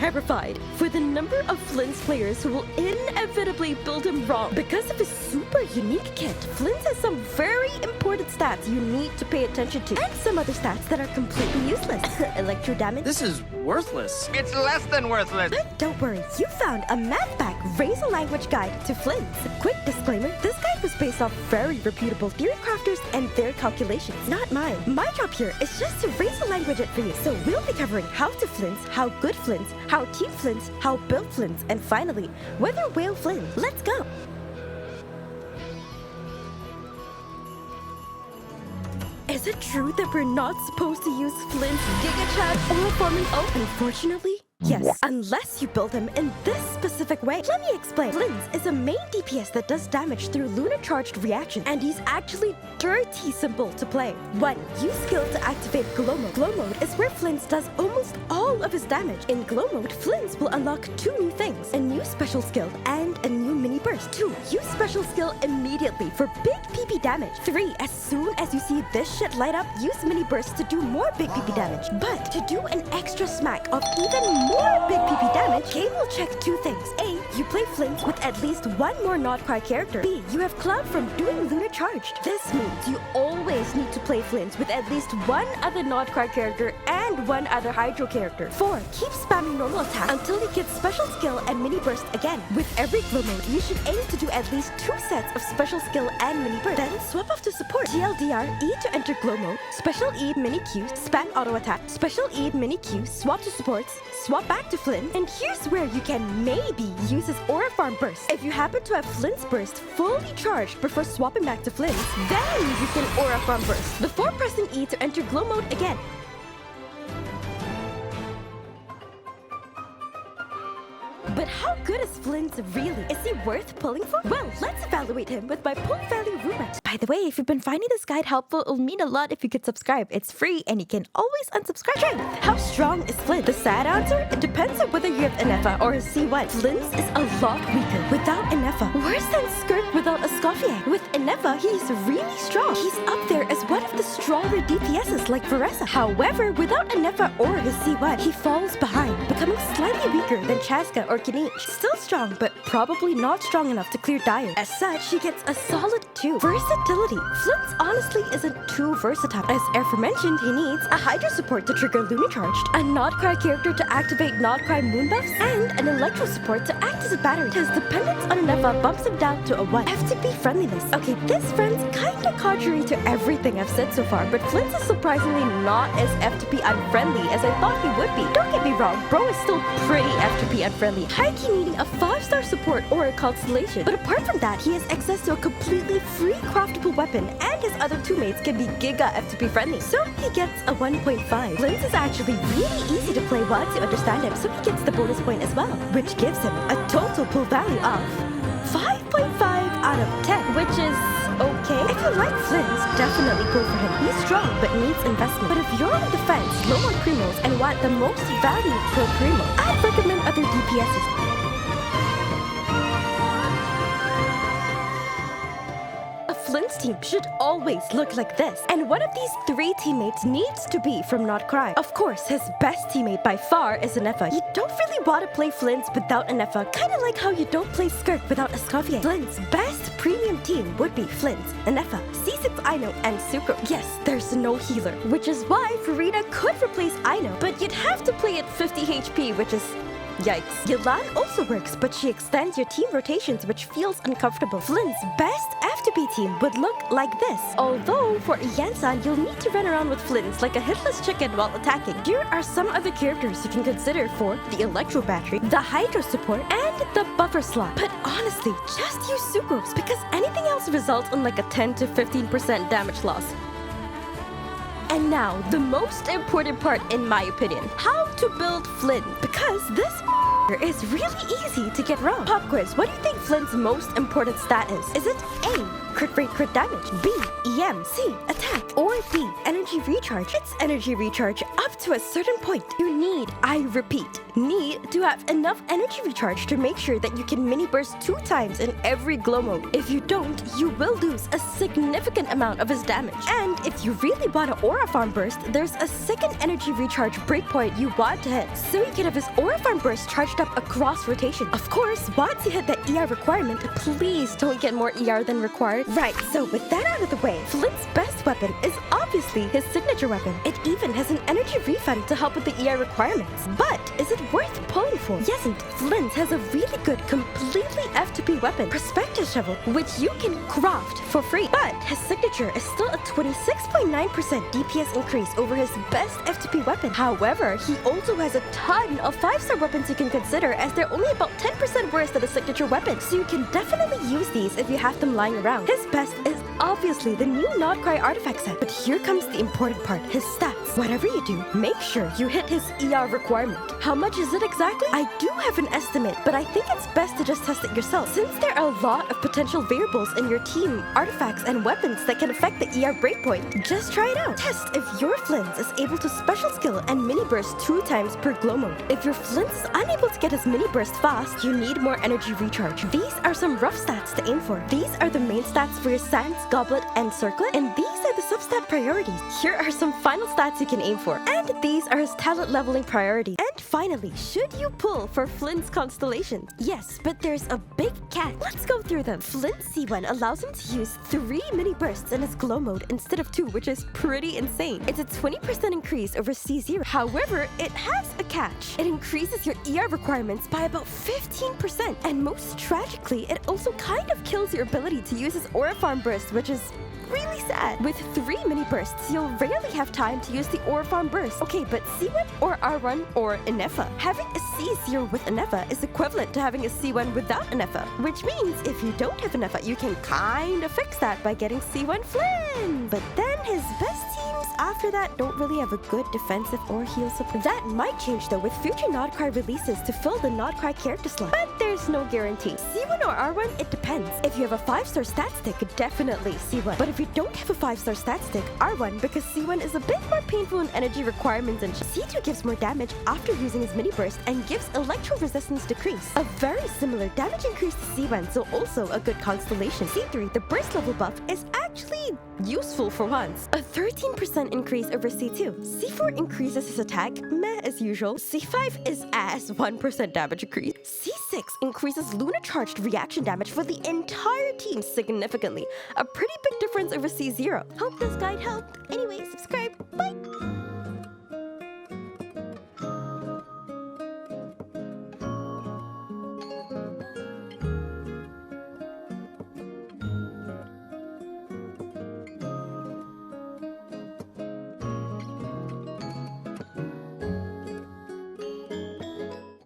terrified for the number of Flins players who will inevitably build him wrong. Because of his super unique kit, Flins has some very important stats you need to pay attention to, and some other stats that are completely useless. Electro damage. This is worthless. It's less than worthless. But don't worry, you found a math pack Raise a Language Guide to Flins. Quick disclaimer, this guide was based off very reputable theory crafters and their calculations, not mine. My job here is just to raise a language it for you. So we'll be covering how to Flins, how good Flins, how team Flins, how build Flins, and finally, whether whale Flynn. Let's go! Is it true that we're not supposed to use Flint's Giga Chat or forming? Oh, unfortunately, yes, unless you build him in this specific way. Let me explain. Flins is a main DPS that does damage through lunar charged reaction, and he's actually dirty simple to play. 1. Use skill to activate Glow Mode. Glow Mode is where Flins does almost all of his damage. In Glow Mode, Flins will unlock 2 new things, a new special skill and a new mini burst. 2. Use special skill immediately for big PP damage. 3. As soon as you see this shit light up, use mini burst to do more big PP damage. But to do an extra smack of even more big PP damage, game will check 2 things. A. You play Flins with at least 1 more Notcry character. B. You have Cloud from doing Lunar Charged. This means you always need to play Flins with at least 1 other Notcry character and 1 other Hydro character. 4. Keep spamming normal attack until you get special skill and mini burst again. With every glow mode, you should aim to do at least 2 sets of special skill and mini burst. Then swap off to support. TLDR, E to enter glow mode, special E mini Q, spam auto attack, special E mini Q, swap to supports, swap back to Flynn, and here's where you can maybe use his Aura Farm Burst. If you happen to have Flynn's Burst fully charged before swapping back to Flynn's, then you can Aura Farm Burst before pressing E to enter glow mode again. But how good is Flins really? Is he worth pulling for? Well, let's evaluate him with my pull value ruler. By the way, if you've been finding this guide helpful, it'll mean a lot if you could subscribe. It's free and you can always unsubscribe. Strength. How strong is Flynn? The sad answer? It depends on whether you have Ineffa or a C1. Flins is a lot weaker without Ineffa. Worse than Skirk without a Escoffier. With Ineffa, he's really strong. He's up there as one of the stronger DPSs like Varessa. However, without Ineffa or his C1, he falls behind, becoming slightly weaker than Chaska or Kinich. Still strong, but probably not strong enough to clear Dire. As such, he gets a solid 2. Versatility. Flint's honestly isn't too versatile. As aforementioned, he needs a Hydro support to trigger Lunar Charged, a Notcry character to activate Notcry Moon buffs, and an Electro support to act as a battery. His dependence on Ineffa bumps him down to a 1. FTP friendliness. Okay, this friend's kinda contrary to everything I've said so far, but Flint's is surprisingly not as FTP unfriendly as I thought he would be. Don't get me wrong, bro is still pretty FTP unfriendly. High-key needing a 5-star support or a Constellation. But apart from that, he has access to a completely free craftable weapon, and his other 2 mates can be Giga FTP friendly. So he gets a 1.5. Flins is actually really easy to play once you understand him, so he gets the bonus point as well, which gives him a total pull value of 5.5 out of 10, which is okay. If you like Flins, definitely pull for him. He's strong but needs investment. But if you're on the fence, low on primos, and want the most value per primo, I'd recommend other DPSs. Flint's team should always look like this, and one of these 3 teammates needs to be from Notcry. Of course, his best teammate by far is Ineffa. You don't really want to play Flins without Ineffa, kinda like how you don't play Skirk without Escoffier. Flint's best premium team would be Flins, Ineffa, C6 Ino, and Sucro. Yes, there's no healer, which is why Farina could replace Ino, but you'd have to play at 50 HP, which is yikes. Yelan also works, but she extends your team rotations, which feels uncomfortable. Flynn's best FTP team would look like this. Although, for Yansan, you'll need to run around with Flynn's like a hitless chicken while attacking. Here are some other characters you can consider for the Electro Battery, the Hydro support, and the Buffer slot. But honestly, just use Sucrose, because anything else results in like a 10 to 15% damage loss. And now, the most important part in my opinion, how to build Flynn. Because this is really easy to get wrong. Pop quiz, what do you think Flynn's most important stat is? Is it A, crit rate, crit damage. B, EM. C, attack. Or D, energy recharge. It's energy recharge up to a certain point. You need, I repeat, need to have enough energy recharge to make sure that you can mini burst 2 times in every glow mode. If you don't, you will lose a significant amount of his damage. And if you really want an aura farm burst, there's a second energy recharge breakpoint you want to hit, so you can have his aura farm burst charged up across rotation. Of course, once you hit that ER requirement, please don't get more ER than required. Right, so with that out of the way, Flint's best weapon is obviously his signature weapon. It even has an energy refund to help with the ER requirements. But is it worth pulling for? Yesn't. Flint has a really good, completely F2P weapon, Perspective Shovel, which you can craft for free. But his signature is still a 26.9% DPS increase over his best F2P weapon. However, he also has a ton of 5-star weapons you can consider, as they're only about 10% worse than a signature weapon, so you can definitely use these if you have them lying around. His best is obviously the new Not Cry artifact set, but here comes the important part, his stats. Whatever you do, make sure you hit his ER requirement. How much is it exactly? I do have an estimate, but I think it's best to just test it yourself, since there are a lot of potential variables in your team, artifacts, and weapons that can affect the ER breakpoint. Just try it out. Test if your Flins is able to special skill and mini burst 2 times per glow mode. If your Flins is unable to get his mini burst fast, you need more energy recharge. These are some rough stats to aim for. These are the main stats for your Sands, Goblet, and Circlet, and these are the substat priorities. Here are some final stats you can aim for, and these are his talent leveling priorities. And finally, should you pull for Flint's Constellations? Yes, but there's a big catch. Let's go through them. Flint's C1 allows him to use 3 mini bursts in his glow mode instead of 2, which is pretty insane. It's a 20% increase over C0. However, it has a catch. It increases your ER requirements by about 15%, and most tragically, it also kind of kills your ability to use his aura farm burst, which is really sad. With 3 mini bursts, you'll rarely have time to use the aura farm burst. Okay, but C1 or R1 or Ineffa. Having a C0 with Ineffa is equivalent to having a C1 without Ineffa, which means if you don't have Ineffa, you can kind of fix that by getting C1 Flynn. But then his best teams after that don't really have a good defensive or heal support. That might change though with future Not Cry releases to fill the Not Cry character slot, but there's no guarantee. C1 or R1, it depends. If you have a 5-star stat stick, definitely C1. But if you don't have a 5-star stat stick, R1, because C1 is a bit more painful in energy requirements, and C2 gives more damage after using his mini burst and gives electro resistance decrease. A very similar damage increase to C1, so also a good constellation. C3, the burst level buff, is actually useful for once. A 13% increase over C2. C4 increases his attack, meh as usual. C5 is as 1% damage increase. C6 increases lunar charged reaction damage for the entire team significantly. A pretty big difference over C0. Hope this guide helped. Anyway, subscribe. Bye!